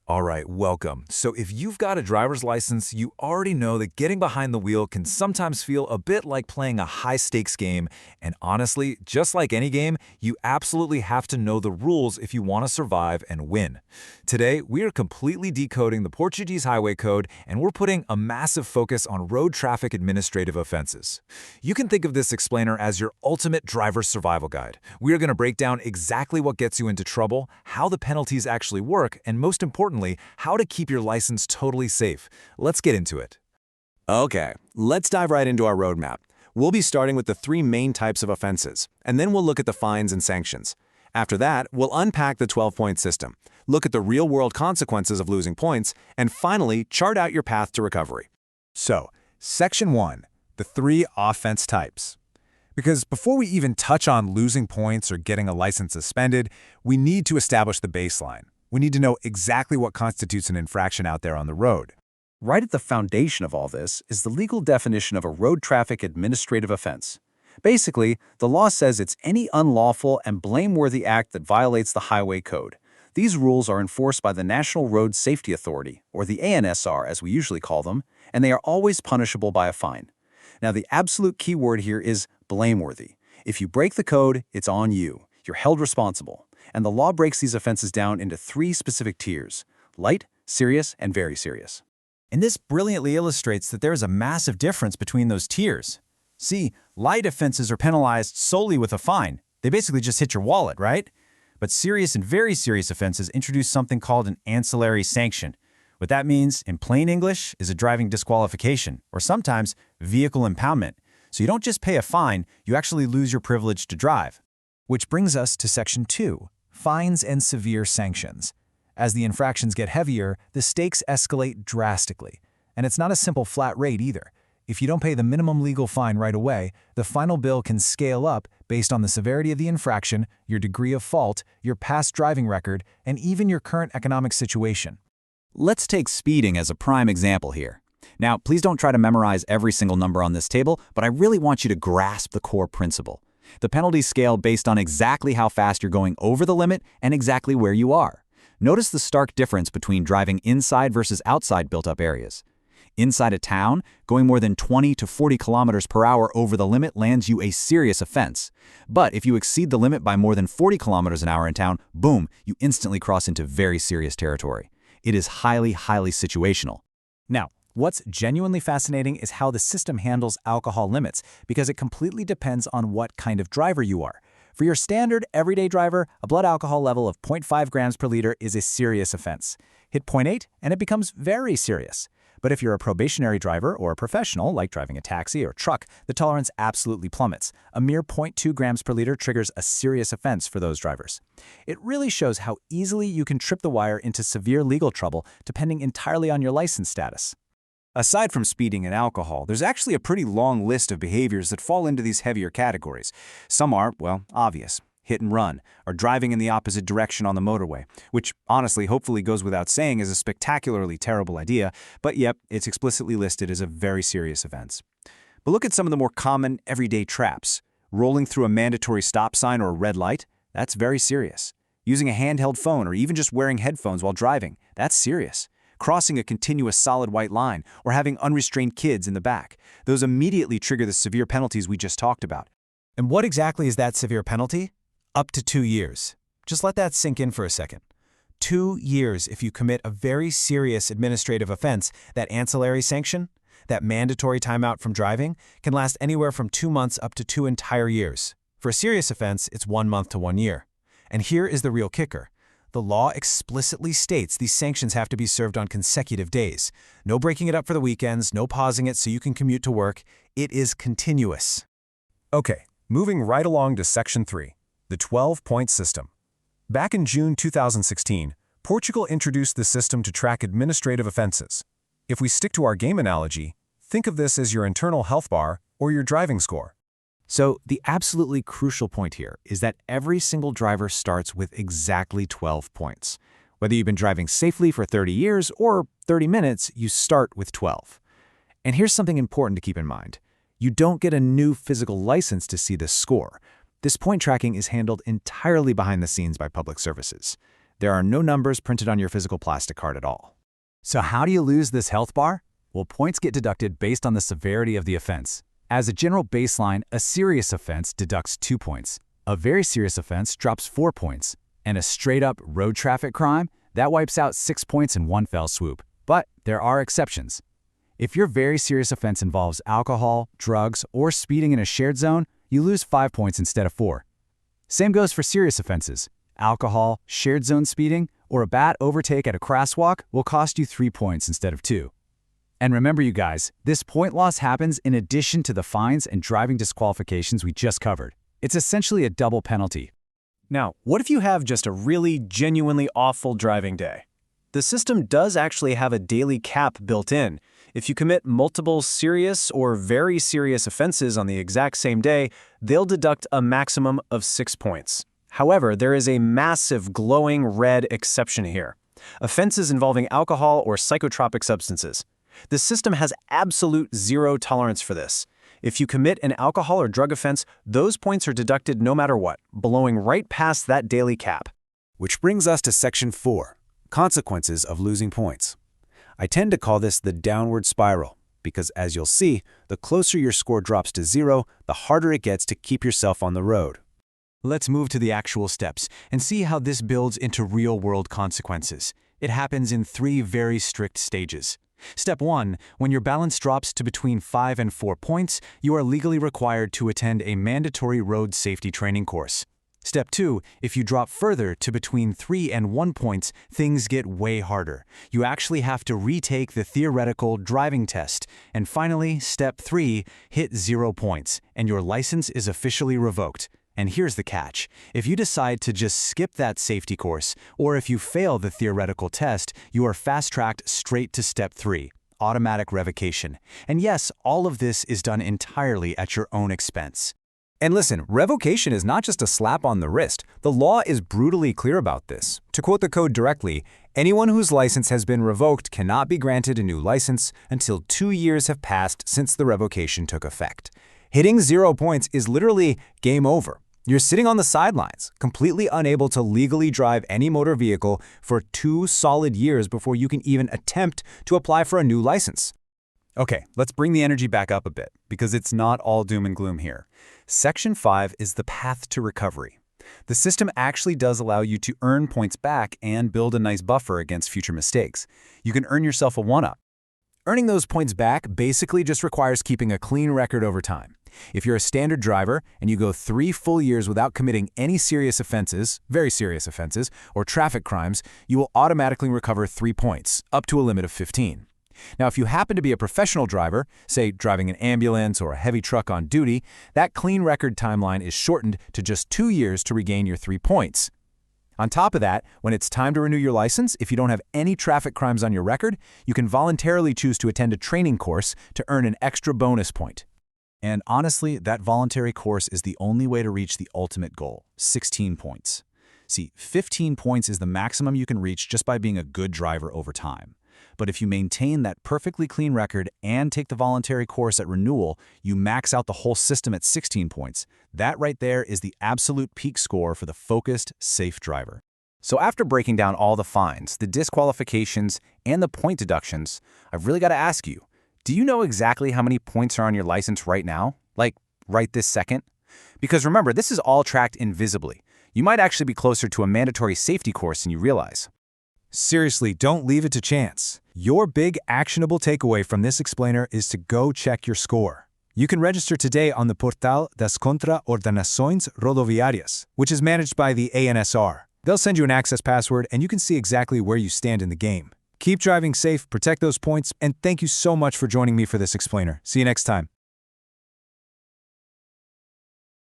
All right, welcome. So if you've got a driver's license, you already know that getting behind the wheel can sometimes feel a bit like playing a high-stakes game. And honestly, just like any game, you absolutely have to know the rules if you want to survive and win. Today, we are completely decoding the Portuguese Highway Code, and we're putting a massive focus on road traffic administrative offenses. You can think of this explainer as your ultimate driver's survival guide. We are going to break down exactly what gets you into trouble, how the penalties actually work, and most importantly, how to keep your license totally safe. Let's get into it. Okay, let's dive right into our roadmap. We'll be starting with the three main types of offenses, and then we'll look at the fines and sanctions. After that, we'll unpack the 12-point system, look at the real-world consequences of losing points, and finally, chart out your path to recovery. So, Section 1, the three offense types. Because before we even touch on losing points or getting a license suspended, we need to establish the baseline. We need to know exactly what constitutes an infraction out there on the road. Right at the foundation of all this is the legal definition of a road traffic administrative offense. Basically, the law says it's any unlawful and blameworthy act that violates the highway code. These rules are enforced by the National Road Safety Authority, or the ANSR as we usually call them, and they are always punishable by a fine. Now, the absolute key word here is blameworthy. If you break the code, it's on you. You're held responsible. And the law breaks these offenses down into three specific tiers: light, serious, and very serious. And this brilliantly illustrates that there is a massive difference between those tiers. See, light offenses are penalized solely with a fine. They basically just hit your wallet, right? But serious and very serious offenses introduce something called an ancillary sanction. What that means, in plain English, is a driving disqualification, or sometimes vehicle impoundment. So you don't just pay a fine, you actually lose your privilege to drive. Which brings us to Section 2, fines and severe sanctions. As the infractions get heavier, the stakes escalate drastically. And it's not a simple flat rate either. If you don't pay the minimum legal fine right away, the final bill can scale up based on the severity of the infraction, your degree of fault, your past driving record, and even your current economic situation. Let's take speeding as a prime example here. Now, please don't try to memorize every single number on this table, but I really want you to grasp the core principle. The penalties scale based on exactly how fast you're going over the limit and exactly where you are. Notice the stark difference between driving inside versus outside built-up areas. Inside a town, going more than 20 to 40 kilometers per hour over the limit lands you a serious offense. But if you exceed the limit by more than 40 kilometers an hour in town, boom, you instantly cross into very serious territory. It is highly situational. Now, what's genuinely fascinating is how the system handles alcohol limits, because it completely depends on what kind of driver you are. For your standard, everyday driver, a blood alcohol level of 0.5 grams per liter is a serious offense. Hit 0.8, and it becomes very serious. But if you're a probationary driver or a professional, like driving a taxi or truck, the tolerance absolutely plummets. A mere 0.2 grams per liter triggers a serious offense for those drivers. It really shows how easily you can trip the wire into severe legal trouble, depending entirely on your license status. Aside from speeding and alcohol, there's actually a pretty long list of behaviors that fall into these heavier categories. Some are, well, obvious. Hit and run, or driving in the opposite direction on the motorway, which honestly hopefully goes without saying is a spectacularly terrible idea, but yep, it's explicitly listed as a very serious offense. But look at some of the more common everyday traps. Rolling through a mandatory stop sign or a red light, that's very serious. Using a handheld phone or even just wearing headphones while driving, that's serious. Crossing a continuous solid white line, or having unrestrained kids in the back. Those immediately trigger the severe penalties we just talked about. And what exactly is that severe penalty? Up to 2 years. Just let that sink in for a second. 2 years if you commit a very serious administrative offense. That ancillary sanction, that mandatory timeout from driving, can last anywhere from 2 months up to 2 entire years. For a serious offense, it's 1 month to 1 year. And here is the real kicker. The law explicitly states these sanctions have to be served on consecutive days. No breaking it up for the weekends, no pausing it so you can commute to work. It is continuous. Okay, moving right along to Section 3, the 12-point system. Back in June 2016, Portugal introduced the system to track administrative offenses. If we stick to our game analogy, think of this as your internal health bar or your driving score. So the absolutely crucial point here is that every single driver starts with exactly 12 points. Whether you've been driving safely for 30 years or 30 minutes, you start with 12. And here's something important to keep in mind. You don't get a new physical license to see this score. This point tracking is handled entirely behind the scenes by public services. There are no numbers printed on your physical plastic card at all. So how do you lose this health bar? Well, points get deducted based on the severity of the offense. As a general baseline, a serious offense deducts 2 points. A very serious offense drops 4 points. And a straight-up road traffic crime, that wipes out 6 points in one fell swoop. But there are exceptions. If your very serious offense involves alcohol, drugs, or speeding in a shared zone, you lose 5 points instead of 4. Same goes for serious offenses. Alcohol, shared zone speeding, or a bad overtake at a crosswalk will cost you 3 points instead of 2. And remember, you guys, this point loss happens in addition to the fines and driving disqualifications we just covered. It's essentially a double penalty. Now, what if you have just a really genuinely awful driving day? The system does actually have a daily cap built in. If you commit multiple serious or very serious offenses on the exact same day, they'll deduct a maximum of 6 points. However, there is a massive glowing red exception here: offenses involving alcohol or psychotropic substances. The system has absolute zero tolerance for this. If you commit an alcohol or drug offense, those points are deducted no matter what, blowing right past that daily cap. Which brings us to Section 4, Consequences of Losing Points. I tend to call this the downward spiral, because as you'll see, the closer your score drops to 0, the harder it gets to keep yourself on the road. Let's move to the actual steps and see how this builds into real-world consequences. It happens in 3 very strict stages. Step 1, when your balance drops to between 5 and 4 points, you are legally required to attend a mandatory road safety training course. Step 2, if you drop further to between 3 and 1 points, things get way harder. You actually have to retake the theoretical driving test. And finally, Step 3, hit 0 points, and your license is officially revoked. And here's the catch. If you decide to just skip that safety course, or if you fail the theoretical test, you are fast-tracked straight to Step 3, automatic revocation. And yes, all of this is done entirely at your own expense. And listen, revocation is not just a slap on the wrist. The law is brutally clear about this. To quote the code directly, anyone whose license has been revoked cannot be granted a new license until 2 years have passed since the revocation took effect. Hitting 0 points is literally game over. You're sitting on the sidelines, completely unable to legally drive any motor vehicle for 2 solid years before you can even attempt to apply for a new license. Okay, let's bring the energy back up a bit, because it's not all doom and gloom here. Section 5 is the path to recovery. The system actually does allow you to earn points back and build a nice buffer against future mistakes. You can earn yourself a 1-up. Earning those points back basically just requires keeping a clean record over time. If you're a standard driver and you go 3 full years without committing any serious offenses, very serious offenses, or traffic crimes, you will automatically recover 3 points, up to a limit of 15. Now, if you happen to be a professional driver, say driving an ambulance or a heavy truck on duty, that clean record timeline is shortened to just 2 years to regain your 3 points. On top of that, when it's time to renew your license, if you don't have any traffic crimes on your record, you can voluntarily choose to attend a training course to earn an extra bonus point. And honestly, that voluntary course is the only way to reach the ultimate goal, 16 points. See, 15 points is the maximum you can reach just by being a good driver over time. But if you maintain that perfectly clean record and take the voluntary course at renewal, you max out the whole system at 16 points. That right there is the absolute peak score for the focused, safe driver. So after breaking down all the fines, the disqualifications, and the point deductions, I've really got to ask you, do you know exactly how many points are on your license right now? Like, right this second? Because remember, this is all tracked invisibly. You might actually be closer to a mandatory safety course than you realize. Seriously, don't leave it to chance. Your big actionable takeaway from this explainer is to go check your score. You can register today on the Portal das Contraordenações Rodoviárias, which is managed by the ANSR. They'll send you an access password and you can see exactly where you stand in the game. Keep driving safe, protect those points, and thank you so much for joining me for this explainer. See you next time.